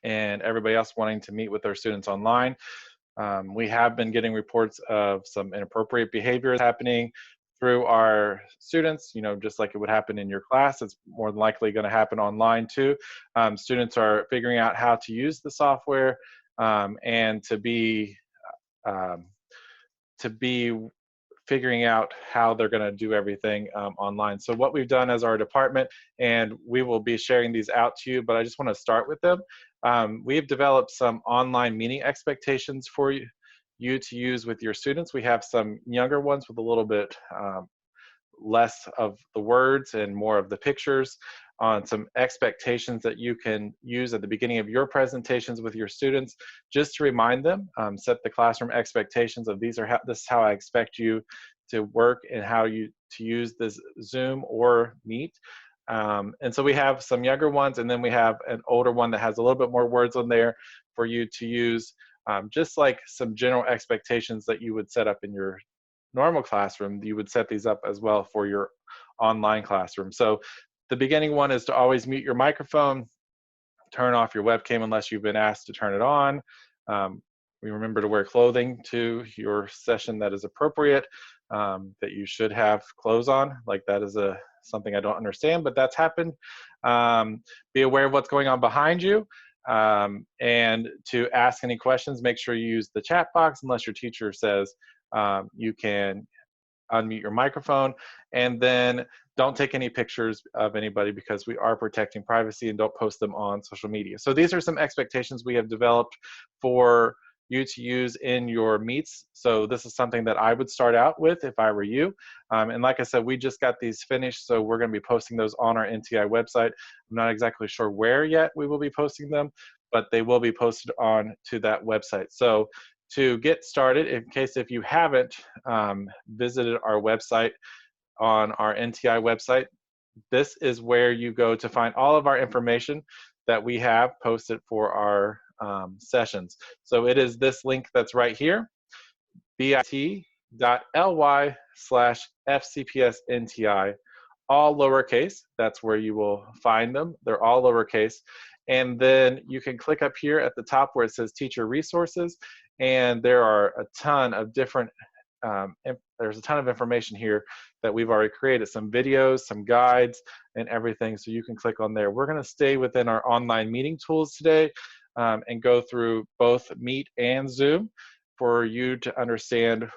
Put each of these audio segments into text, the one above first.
and everybody else wanting to meet with their students online. We have been getting reports of some inappropriate behavior happening through our students, just like it would happen in your class. It's more than likely going to happen online too. Students are figuring out how to use the software and to be figuring out how they're going to do everything online. So what we've done as our department, and we will be sharing these out to you, but I just want to start with them. We've developed some online meeting expectations for you to use with your students. We have some younger ones with a little bit less of the words and more of the pictures on some expectations that you can use at the beginning of your presentations with your students, just to remind them, set the classroom expectations of this is how I expect you to work and how you to use this Zoom or Meet. And so we have some younger ones, and then we have an older one that has a little bit more words on there for you to use, just like some general expectations that you would set up in your normal classroom. You would set these up as well for your online classroom. So the beginning one is to always mute your microphone, turn off your webcam unless you've been asked to turn it on. We remember to wear clothing to your session that is appropriate, that you should have clothes on. Like that is something I don't understand, but that's happened. Be aware of what's going on behind you. And to ask any questions, make sure you use the chat box unless your teacher says you can unmute your microphone. And then don't take any pictures of anybody because we are protecting privacy, and don't post them on social media. So these are some expectations we have developed for you to use in your meets. So this is something that I would start out with if I were you. And like I said, we just got these finished, so we're going to be posting those on our NTI website. I'm not exactly sure where yet we will be posting them, but they will be posted on to that website. So to get started, in case if you haven't visited our website, on our NTI website, this is where you go to find all of our information that we have posted for our sessions. So it is this link that's right here, bit.ly/FCPSNTI, all lowercase. That's where you will find them. They're all lowercase. And then you can click up here at the top where it says Teacher Resources, and there are a ton of different there's a ton of information here that we've already created, some videos, some guides, and everything, so you can click on there. We're going to stay within our online meeting tools today and go through both Meet and Zoom for you to understand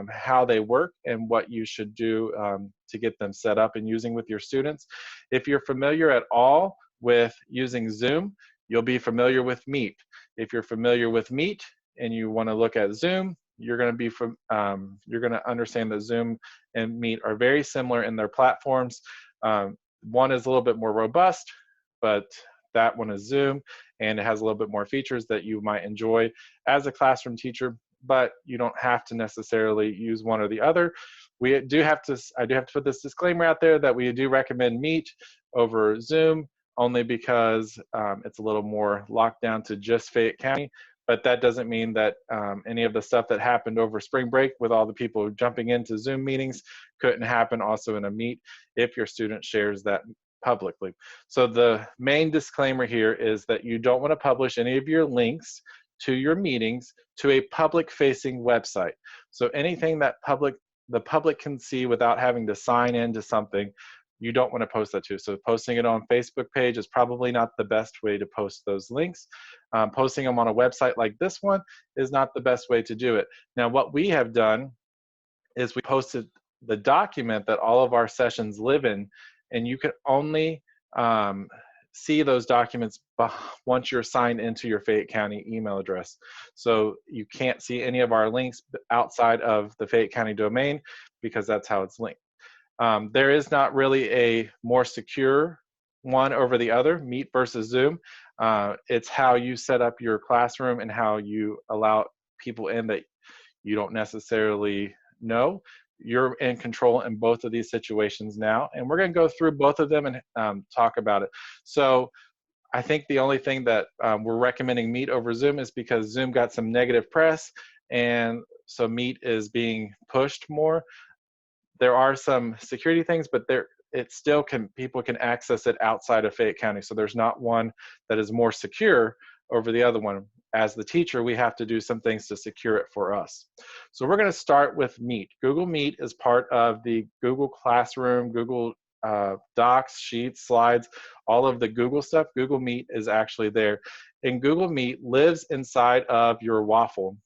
how they work and what you should do to get them set up and using with your students. If you're familiar at all with using Zoom, you'll be familiar with Meet. If you're familiar with Meet and you want to look at Zoom, you're going to understand that Zoom and Meet are very similar in their platforms. One is a little bit more robust, but that one is Zoom, and it has a little bit more features that you might enjoy as a classroom teacher, but you don't have to necessarily use one or the other. I do have to put this disclaimer out there that we do recommend Meet over Zoom, only because it's a little more locked down to just Fayette County. But that doesn't mean that any of the stuff that happened over spring break with all the people jumping into Zoom meetings couldn't happen also in a Meet if your student shares that publicly. So the main disclaimer here is that you don't want to publish any of your links to your meetings to a public-facing website. So anything that the public can see without having to sign into something, you don't want to post that to. So posting it on Facebook page is probably not the best way to post those links. Posting them on a website like this one is not the best way to do it. Now, what we have done is we posted the document that all of our sessions live in, and you can only see those documents once you're signed into your Fayette County email address. So you can't see any of our links outside of the Fayette County domain because that's how it's linked. There is not really a more secure one over the other, Meet versus Zoom. It's how you set up your classroom and how you allow people in that you don't necessarily know. You're in control in both of these situations now, and we're going to go through both of them and talk about it. So I think the only thing that we're recommending Meet over Zoom is because Zoom got some negative press, and so Meet is being pushed more. There are some security things, but people can access it outside of Fayette County. So there's not one that is more secure over the other one. As the teacher, we have to do some things to secure it for us. So we're going to start with Meet. Google Meet is part of the Google Classroom, Google Docs, Sheets, Slides, all of the Google stuff. Google Meet is actually there. And Google Meet lives inside of your Waffle.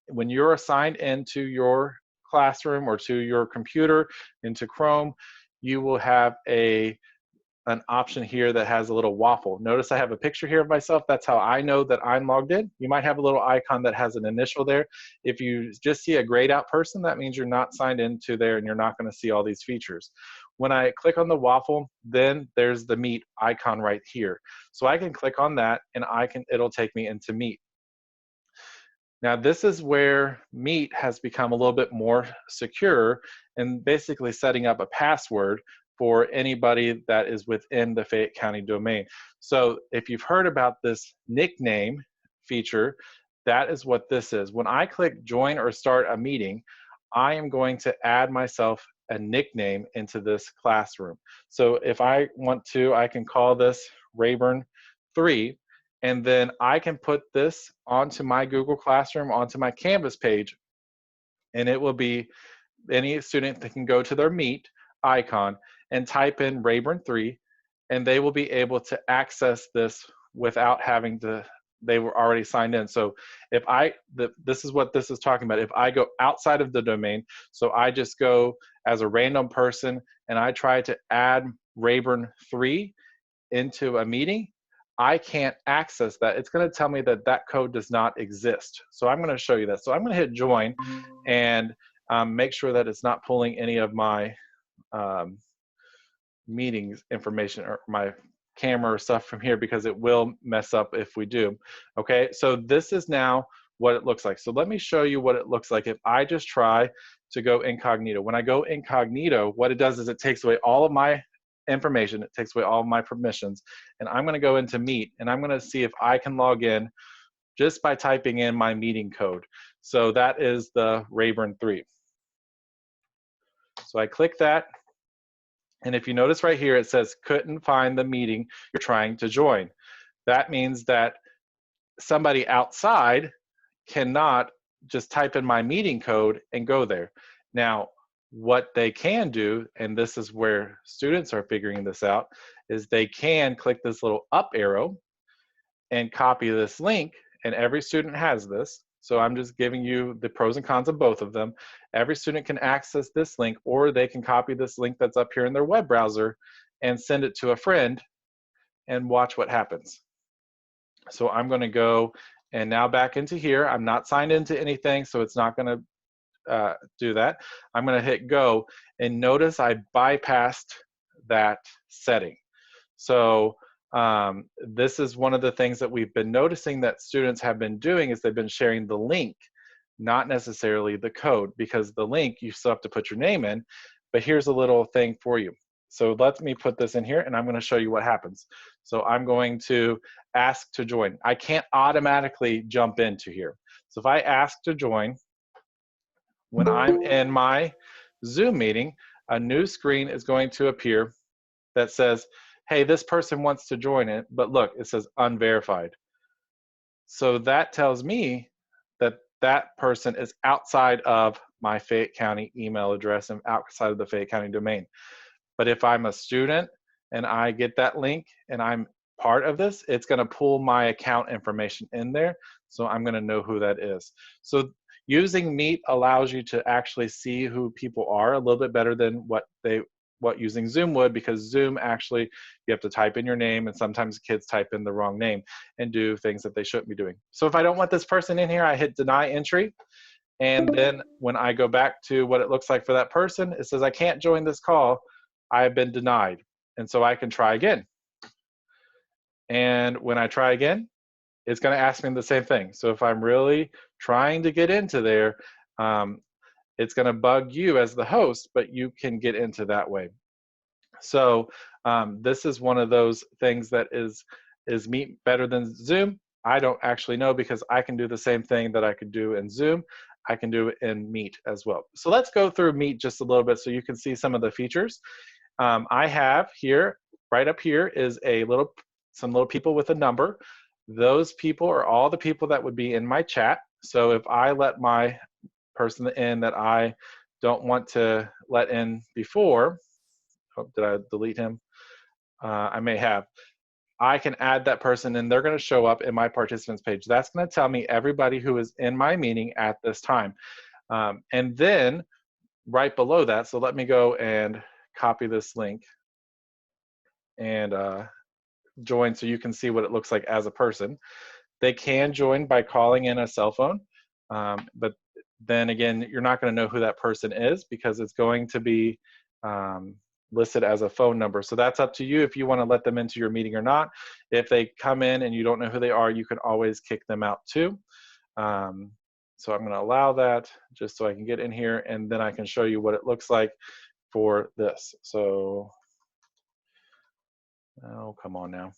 When you're assigned into your classroom or to your computer, into Chrome, you will have an option here that has a little waffle. Notice I have a picture here of myself. That's how I know that I'm logged in. You might have a little icon that has an initial there. If you just see a grayed out person, that means you're not signed into there and you're not going to see all these features. When I click on the waffle, then there's the Meet icon right here. So I can click on that and it'll take me into Meet. Now this is where Meet has become a little bit more secure and basically setting up a password for anybody that is within the Fayette County domain. So if you've heard about this nickname feature, that is what this is. When I click join or start a meeting, I am going to add myself a nickname into this classroom. So if I want to, I can call this Rayburn 3, and then I can put this onto my Google Classroom, onto my Canvas page, and it will be any student that can go to their Meet icon and type in Rayburn 3, and they will be able to access this without having to, they were already signed in. So if this is what this is talking about. If I go outside of the domain, so I just go as a random person and I try to add Rayburn 3 into a meeting, I can't access that. It's going to tell me that that code does not exist. So I'm going to show you that. So I'm going to hit join and make sure that it's not pulling any of my meetings information or my camera or stuff from here, because it will mess up if we do. Okay, so this is now what it looks like. So let me show you what it looks like if I just try to go incognito. When I go incognito, what it does is it takes away all of my information, it takes away all of my permissions, and I'm going to go into Meet and I'm going to see if I can log in just by typing in my meeting code. So that is the Rayburn 3. So I click that, and if you notice right here, it says couldn't find the meeting you're trying to join. That means that somebody outside cannot just type in my meeting code and go there. Now, what they can do, and this is where students are figuring this out, is they can click this little up arrow and copy this link, and every student has this. So I'm just giving you the pros and cons of both of them. Every student can access this link, or they can copy this link that's up here in their web browser and send it to a friend and watch what happens. So I'm going to go and now back into here. I'm not signed into anything, so it's not going to do that. I'm going to hit go, and notice I bypassed that setting. So this is one of the things that we've been noticing that students have been doing, is they've been sharing the link, not necessarily the code, because the link you still have to put your name in. But here's a little thing for you. So let me put this in here and I'm going to show you what happens. So I'm going to ask to join. I can't automatically jump into here. So if I ask to join, when I'm in my Zoom meeting, a new screen is going to appear that says, hey, this person wants to join it, but look, it says unverified. So that tells me that that person is outside of my Fayette County email address and outside of the Fayette County domain. But if I'm a student and I get that link and I'm part of this, it's going to pull my account information in there. So I'm going to know who that is. So using Meet allows you to actually see who people are a little bit better than what using Zoom would, because Zoom actually, you have to type in your name, and sometimes kids type in the wrong name and do things that they shouldn't be doing. So if I don't want this person in here, I hit deny entry. And then when I go back to what it looks like for that person, it says I can't join this call. I have been denied. And so I can try again. And when I try again, it's going to ask me the same thing. So if I'm really trying to get into there, it's going to bug you as the host, but you can get into that way. So this is one of those things that is Meet better than Zoom? I don't actually know, because I can do the same thing that I could do in Zoom. I can do it in Meet as well. So let's go through Meet just a little bit so you can see some of the features. I have here, right up here is some little people with a number. those people are all the people that would be in my chat. So if I let my person in that I don't want to let in before, oh, did I delete him? I may have. I can add that person and they're going to show up in my participants page. That's going to tell me everybody who is in my meeting at this time. And then right below that, so let me go and copy this link and join so you can see what it looks like as a person. They can join by calling in a cell phone, but then again, you're not going to know who that person is because it's going to be listed as a phone number. So that's up to you if you want to let them into your meeting or not. If they come in and you don't know who they are, you can always kick them out too. So I'm going to allow that just so I can get in here, and then I can show you what it looks like for this. So, oh, come on now.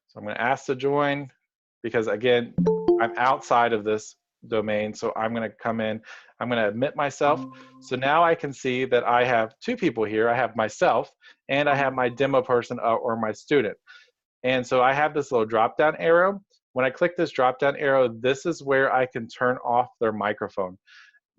So I'm going to ask to join because, again, I'm outside of this domain. So I'm going to come in. I'm going to admit myself. So now I can see that I have two people here. I have myself and I have my demo person or my student. And so I have this little drop-down arrow. When I click this drop-down arrow, this is where I can turn off their microphone.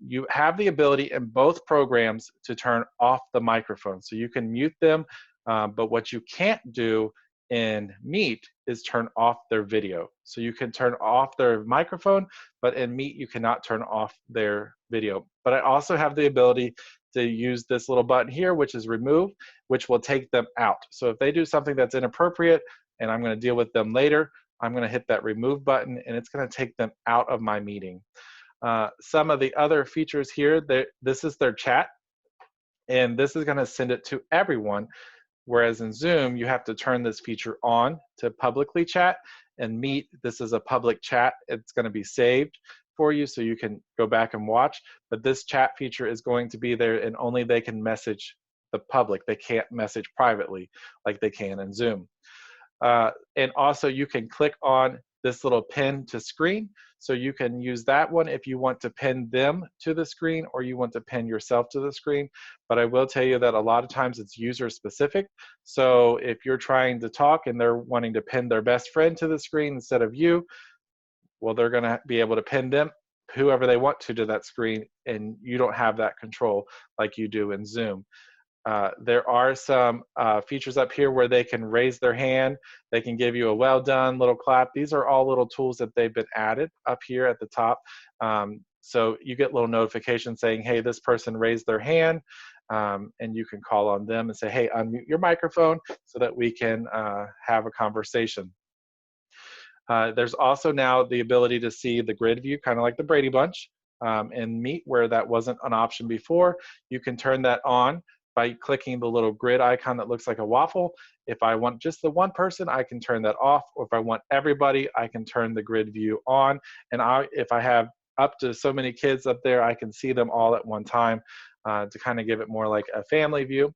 You have the ability in both programs to turn off the microphone. So you can mute them, but what you can't do in Meet is turn off their video. So you can turn off their microphone, but in Meet you cannot turn off their video. But I also have the ability to use this little button here, which is remove, which will take them out. So if they do something that's inappropriate and I'm going to deal with them later, I'm going to hit that remove button and it's going to take them out of my meeting. Some of the other features here, this is their chat, and this is going to send it to everyone. Whereas in Zoom, you have to turn this feature on to publicly chat. And Meet, this is a public chat. It's going to be saved for you so you can go back and watch. But this chat feature is going to be there and only they can message the public. They can't message privately like they can in Zoom. And also you can click on this little pin to screen. So you can use that one if you want to pin them to the screen or you want to pin yourself to the screen. But I will tell you that a lot of times it's user specific. So if you're trying to talk and they're wanting to pin their best friend to the screen instead of you, well, they're gonna be able to pin them, whoever they want to that screen, and you don't have that control like you do in Zoom. There are some features up here where they can raise their hand. They can give you a well done little clap. These are all little tools that they've been added up here at the top. So you get little notifications saying, hey, this person raised their hand, and you can call on them and say, hey, unmute your microphone so that we can have a conversation. There's also now the ability to see the grid view, kind of like the Brady Bunch in Meet, where that wasn't an option before. You can turn that on by clicking the little grid icon that looks like a waffle. If I want just the one person, I can turn that off. Or if I want everybody, I can turn the grid view on. And if I have up to so many kids up there, I can see them all at one time to kind of give it more like a family view.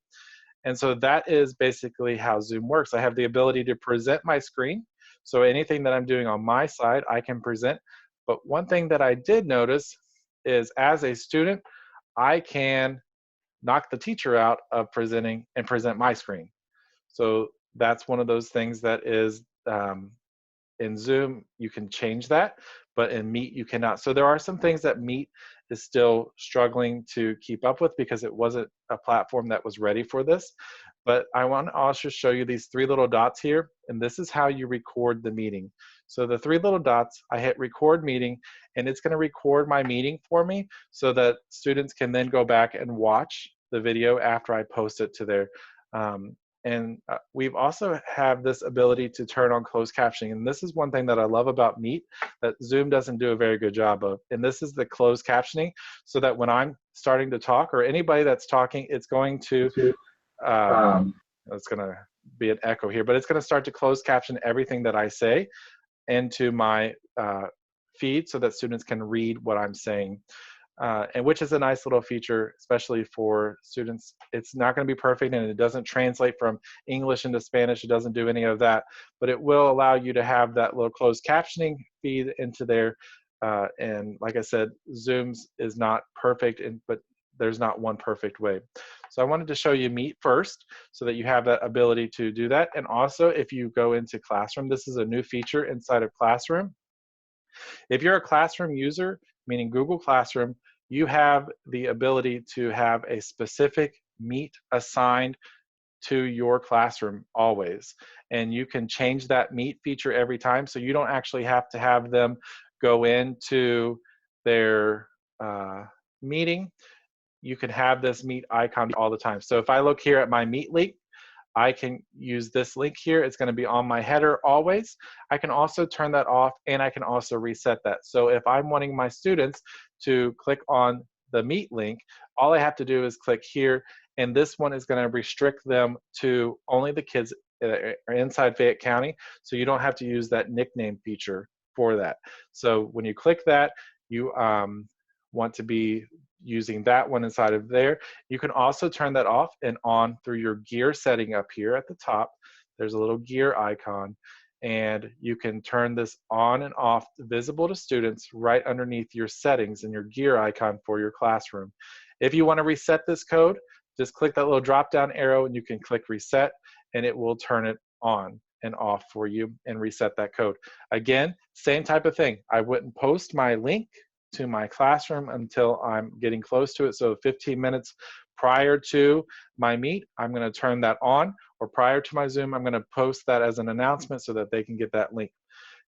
And so that is basically how Zoom works. I have the ability to present my screen. So anything that I'm doing on my side, I can present. But one thing that I did notice is as a student, I can knock the teacher out of presenting and present my screen. So that's one of those things that is in Zoom, you can change that, but in Meet, you cannot. So there are some things that Meet is still struggling to keep up with because it wasn't a platform that was ready for this. But I want to also show you these three little dots here, and this is how you record the meeting. So the three little dots, I hit record meeting, and it's going to record my meeting for me so that students can then go back and watch the video after I post it to their we've also have this ability to turn on closed captioning. And this is one thing that I love about Meet that Zoom doesn't do a very good job of. And this is the closed captioning, so that when I'm starting to talk or anybody that's talking, it's going to, it's going to be an echo here, but it's going to start to close caption everything that I say into my feed so that students can read what I'm saying. And which is a nice little feature, especially for students. It's not going to be perfect and it doesn't translate from English into Spanish. It doesn't do any of that, but it will allow you to have that little closed captioning feed into there. And like I said, Zoom's is not perfect, but there's not one perfect way. So I wanted to show you Meet first so that you have that ability to do that. And also if you go into Classroom, this is a new feature inside of Classroom. If you're a Classroom user, meaning Google Classroom, you have the ability to have a specific Meet assigned to your classroom always. And you can change that Meet feature every time, so you don't actually have to have them go into their meeting. You can have this Meet icon all the time. So if I look here at my Meet link, I can use this link here. It's going to be on my header always. I can also turn that off, and I can also reset that. So if I'm wanting my students to click on the Meet link, all I have to do is click here, and this one is going to restrict them to only the kids are inside Fayette County, so you don't have to use that nickname feature for that. So when you click that, you want to be using that one inside of there. You can also turn that off and on through your gear setting up here at the top. There's a little gear icon, and you can turn this on and off visible to students right underneath your settings and your gear icon for your classroom. If you want to reset this code, just click that little drop down arrow and you can click reset, and it will turn it on and off for you and reset that code. Again, same type of thing. I wouldn't post my link to my classroom until I'm getting close to it. So 15 minutes prior to my Meet, I'm going to turn that on, or prior to my Zoom, I'm going to post that as an announcement so that they can get that link.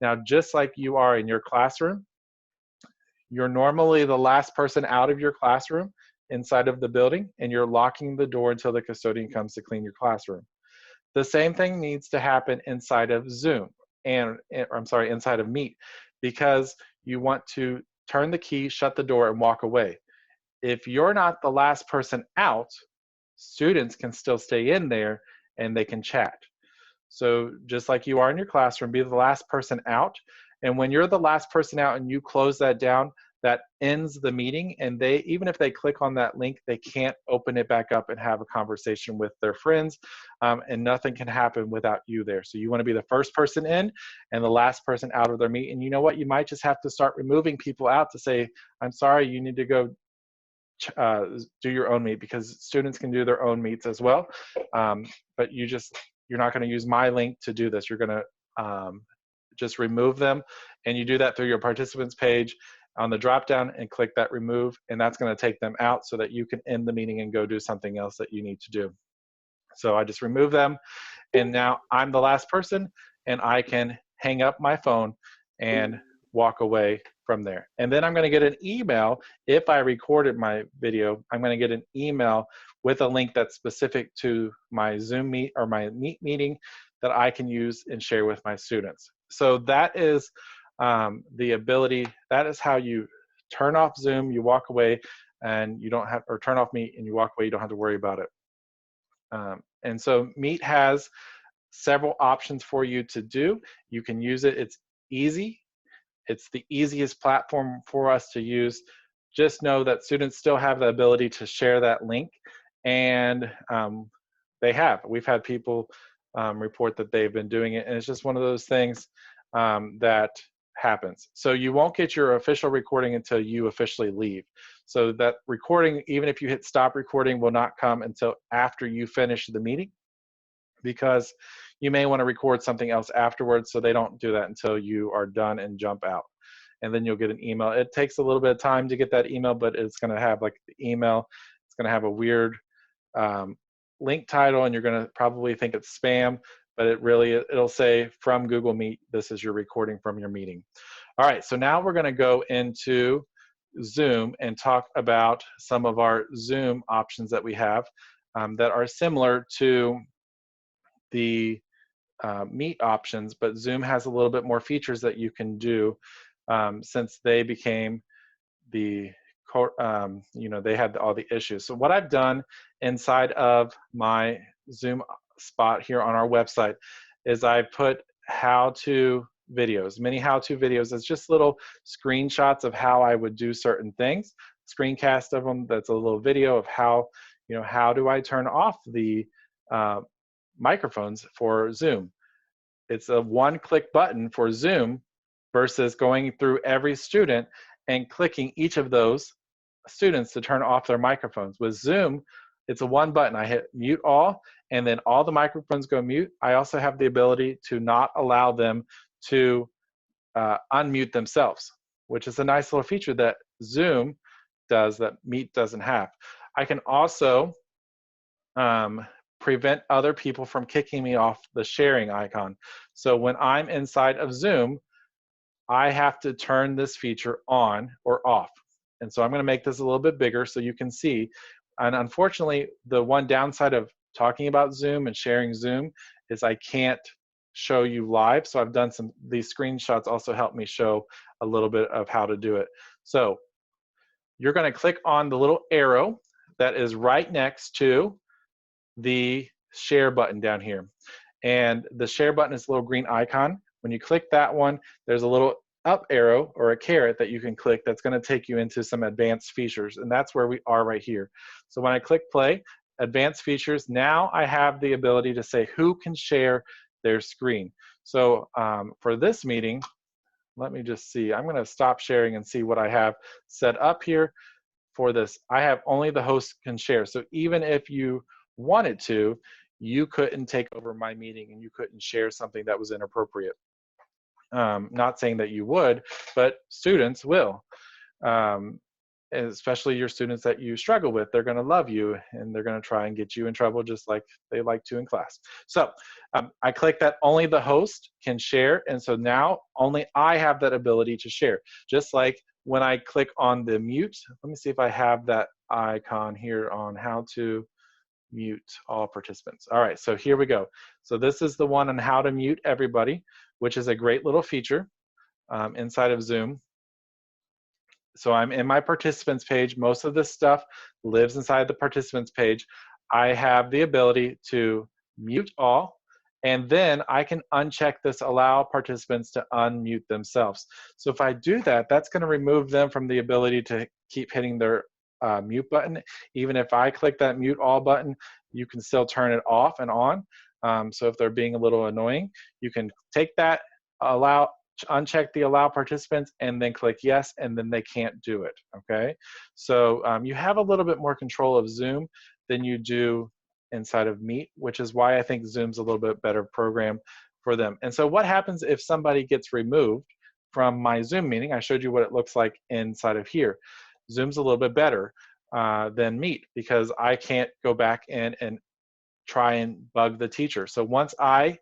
Now, just like you are in your classroom, you're normally the last person out of your classroom inside of the building, and you're locking the door until the custodian comes to clean your classroom. The same thing needs to happen inside of Zoom, inside of Meet, because you want to turn the key, shut the door, and walk away. If you're not the last person out, students can still stay in there and they can chat. So just like you are in your classroom, be the last person out. And when you're the last person out and you close that down, that ends the meeting, and they, even if they click on that link, they can't open it back up and have a conversation with their friends, and nothing can happen without you there. So you want to be the first person in and the last person out of their meet. And you know what? You might just have to start removing people out to say, I'm sorry, you need to go do your own meet, because students can do their own meets as well. But you're not going to use my link to do this. You're going to just remove them, and you do that through your participants page on the drop down and click that remove, and that's going to take them out so that you can end the meeting and go do something else that you need to do. So I just remove them, and now I'm the last person, and I can hang up my phone and walk away from there. And then I'm going to get an email. If I recorded my video, I'm going to get an email with a link that's specific to my Zoom meet or my Meet meeting that I can use and share with my students. So that is the ability. That is how you turn off Zoom, you walk away, and you don't have, or turn off Meet and you walk away, you don't have to worry about it. And so Meet has several options for you to do. You can use it. It's easy. It's the easiest platform for us to use. Just know that students still have the ability to share that link, and we've had people report that they've been doing it, and it's just one of those things that happens. So you won't get your official recording until you officially leave. So that recording, even if you hit stop recording, will not come until after you finish the meeting, because you may want to record something else afterwards. So they don't do that until you are done and jump out. And then you'll get an email. It takes a little bit of time to get that email, but it's going to have, like, the email, it's going to have a weird link title, and you're going to probably think it's spam, but it'll say, from Google Meet, this is your recording from your meeting. All right, so now we're going to go into Zoom and talk about some of our Zoom options that we have that are similar to the Meet options, but Zoom has a little bit more features that you can do since they became they had all the issues. So what I've done inside of my Zoom spot here on our website is I put how-to videos, many how-to videos. It's just little screenshots of how I would do certain things, screencast of them. That's a little video of how do I turn off the microphones for Zoom. It's a one-click button for Zoom versus going through every student and clicking each of those students to turn off their microphones. With Zoom, it's a one button. I hit mute all, and then all the microphones go mute. I also have the ability to not allow them to unmute themselves, which is a nice little feature that Zoom does that Meet doesn't have. I can also prevent other people from kicking me off the sharing icon. So when I'm inside of Zoom, I have to turn this feature on or off. And so I'm going to make this a little bit bigger so you can see. And unfortunately, the one downside of talking about Zoom and sharing Zoom is I can't show you live. So I've done these screenshots also help me show a little bit of how to do it. So you're going to click on the little arrow that is right next to the share button down here. And the share button is a little green icon. When you click that one, there's a little up arrow or a caret that you can click that's going to take you into some advanced features. And that's where we are right here. So when I click play, advanced features, now I have the ability to say who can share their screen. So for this meeting, let me just see. I'm going to stop sharing and see what I have set up here for this. I have only the host can share. So even if you wanted to, you couldn't take over my meeting and you couldn't share something that was inappropriate. Not saying that you would, but students will. Especially your students that you struggle with, they're going to love you and they're going to try and get you in trouble just like they like to in class. So I click that only the host can share. And so now only I have that ability to share. Just like when I click on the mute, let me see if I have that icon here on how to mute all participants. All right, so here we go. So this is the one on how to mute everybody, which is a great little feature inside of Zoom. So I'm in my participants page. Most of this stuff lives inside the participants page. I have the ability to mute all, and then I can uncheck this allow participants to unmute themselves. So if I do that, that's going to remove them from the ability to keep hitting their mute button. Even if I click that mute all button, you can still turn it off and on. So if they're being a little annoying, you can take that, uncheck the allow participants, and then click yes, and then they can't do it, okay? So you have a little bit more control of Zoom than you do inside of Meet, which is why I think Zoom's a little bit better program for them. And so what happens if somebody gets removed from my Zoom meeting? I showed you what it looks like inside of here. Zoom's a little bit better than Meet because I can't go back in and try and bug the teacher. So once I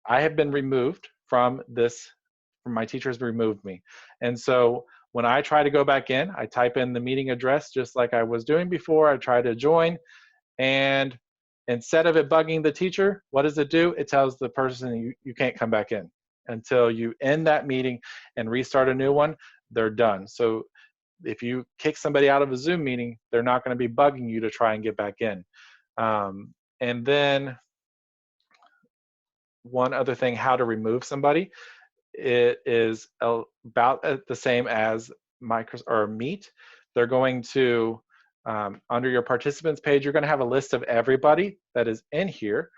have been removed from this, my teacher's removed me. And so when I try to go back in, I type in the meeting address just like I was doing before. I try to join, and instead of it bugging the teacher, what does it do? It tells the person you can't come back in until you end that meeting and restart a new one. They're done. So if you kick somebody out of a Zoom meeting, they're not going to be bugging you to try and get back in. And then one other thing, how to remove somebody. It is about the same as Meet. They're going to, under your participants page, you're going to have a list of everybody that is in here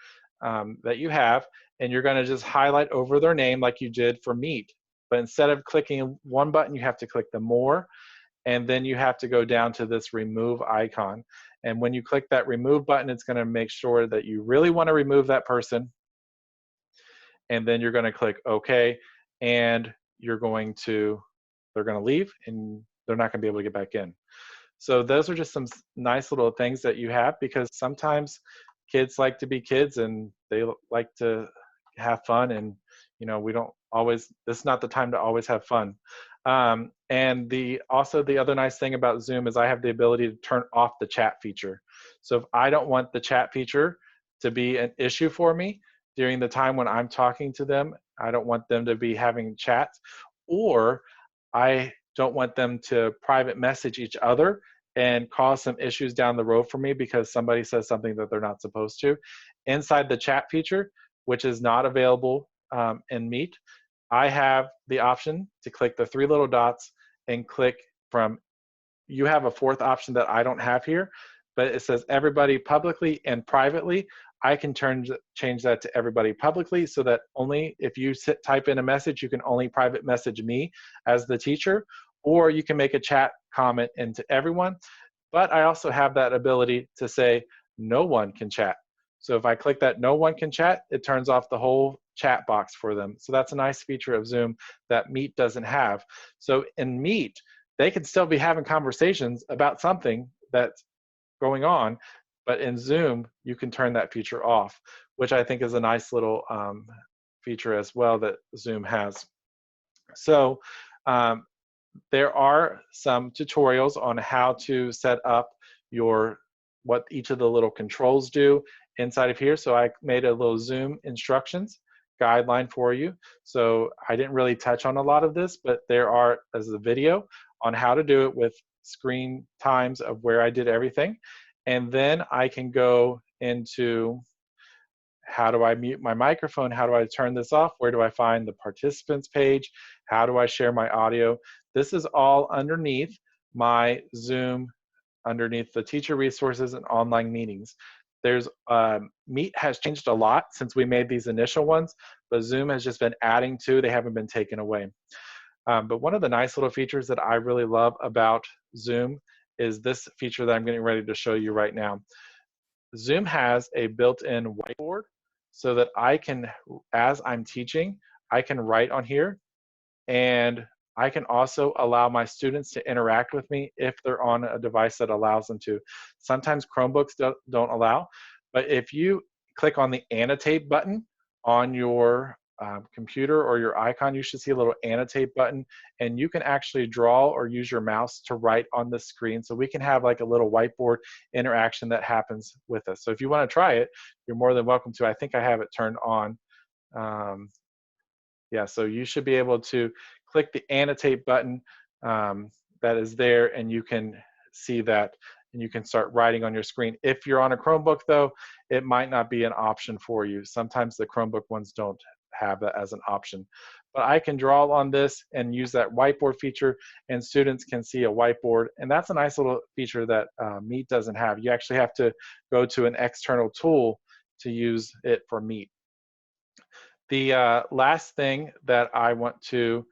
that you have, and you're going to just highlight over their name like you did for Meet. But instead of clicking one button, you have to click the more, and then you have to go down to this remove icon. And when you click that remove button, it's going to make sure that you really want to remove that person. And then you're going to click OK, and they're going to leave, and they're not going to be able to get back in. So those are just some nice little things that you have, because sometimes kids like to be kids and they like to have fun, and we don't always, this is not the time to always have fun. And also the other nice thing about Zoom is I have the ability to turn off the chat feature. So if I don't want the chat feature to be an issue for me during the time when I'm talking to them, I don't want them to be having chats, or I don't want them to private message each other and cause some issues down the road for me because somebody says something that they're not supposed to. Inside the chat feature, which is not available in Meet, I have the option to click the three little dots and click from, you have a fourth option that I don't have here, but it says everybody publicly and privately. I can change that to everybody publicly, so that only if you type in a message, you can only private message me as the teacher, or you can make a chat comment into everyone. But I also have that ability to say no one can chat. So if I click that no one can chat, it turns off the whole chat box for them. So that's a nice feature of Zoom that Meet doesn't have. So in Meet, they can still be having conversations about something that's going on, but in Zoom, you can turn that feature off, which I think is a nice little feature as well that Zoom has. So um, there are some tutorials on how to set up what each of the little controls do inside of here. So I made a little Zoom instructions guideline for you. So I didn't really touch on a lot of this, but there are as a video on how to do it with screen times of where I did everything. And then I can go into how do I mute my microphone? How do I turn this off? Where do I find the participants page? How do I share my audio? This is all underneath my Zoom, underneath the teacher resources and online meetings. There's Meet has changed a lot since we made these initial ones, but Zoom has just been adding to, they haven't been taken away. But one of the nice little features that I really love about Zoom is this feature that I'm getting ready to show you right now. Zoom has a built-in whiteboard so that I can, as I'm teaching, I can write on here, and I can also allow my students to interact with me if they're on a device that allows them to. Sometimes Chromebooks don't allow, but if you click on the annotate button on your computer or your icon, you should see a little annotate button, and you can actually draw or use your mouse to write on the screen. So we can have like a little whiteboard interaction that happens with us. So if you want to try it, you're more than welcome to. I think I have it turned on. Yeah, so you should be able to click the annotate button that is there, and you can see that, and you can start writing on your screen. If you're on a Chromebook, though, it might not be an option for you. Sometimes the Chromebook ones don't have that as an option. But I can draw on this and use that whiteboard feature, and students can see a whiteboard. And that's a nice little feature that Meet doesn't have. You actually have to go to an external tool to use it for Meet. The last thing that I want to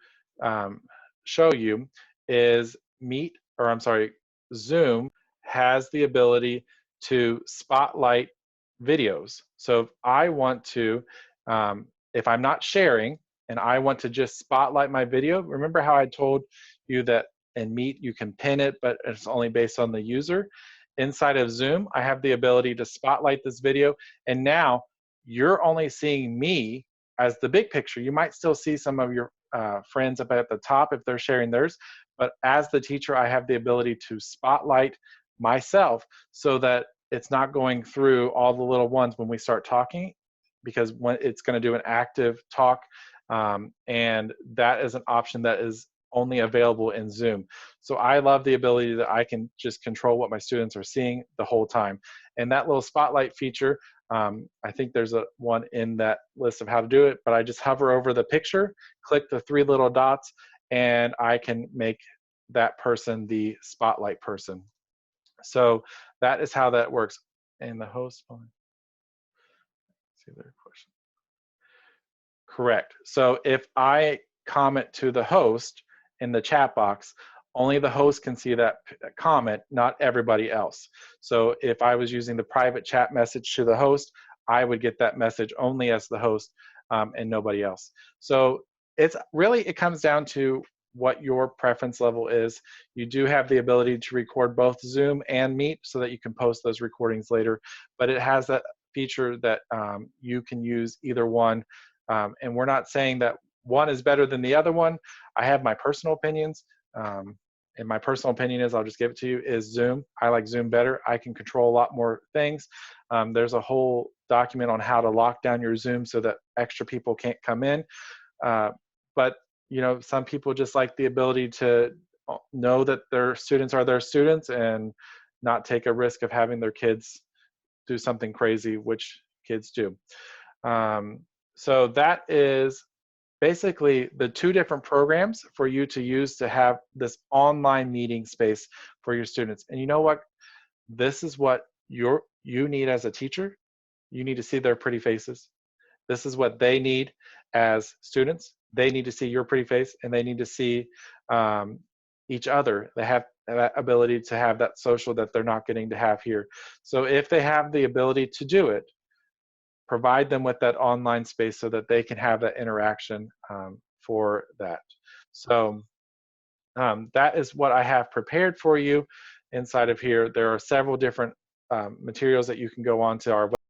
show you is Zoom has the ability to spotlight videos. So if I want to, if I'm not sharing and I want to just spotlight my video, remember how I told you that in Meet you can pin it, but it's only based on the user? Inside of Zoom, I have the ability to spotlight this video, and now you're only seeing me as the big picture. You might still see some of your friends up at the top if they're sharing theirs, but as the teacher, I have the ability to spotlight myself so that it's not going through all the little ones when we start talking, because when it's going to do an active talk, and that is an option that is only available in Zoom. So I love the ability that I can just control what my students are seeing the whole time. And that little spotlight feature, I think there's one in that list of how to do it, but I just hover over the picture, click the three little dots, and I can make that person the spotlight person. So that is how that works. And the host, see their question. Correct. So if I comment to the host in the chat box, only the host can see that comment, not everybody else. So if I was using the private chat message to the host, I would get that message only as the host and nobody else. So it comes down to what your preference level is. You do have the ability to record both Zoom and Meet so that you can post those recordings later, but it has that feature that you can use either one. And we're not saying that one is better than the other one. I have my personal opinions. And my personal opinion is, I'll just give it to you, is Zoom. I like Zoom better. I can control a lot more things. There's a whole document on how to lock down your Zoom so that extra people can't come in. But some people just like the ability to know that their students are their students and not take a risk of having their kids do something crazy, which kids do. So that is basically the two different programs for you to use to have this online meeting space for your students. And you know what? This is what you need as a teacher. You need to see their pretty faces. This is what they need as students. They need to see your pretty face, and they need to see each other. They have that ability to have that social that they're not getting to have here. So if they have the ability to do it, provide them with that online space so that they can have that interaction for that. So that is what I have prepared for you inside of here. There are several different materials that you can go on to our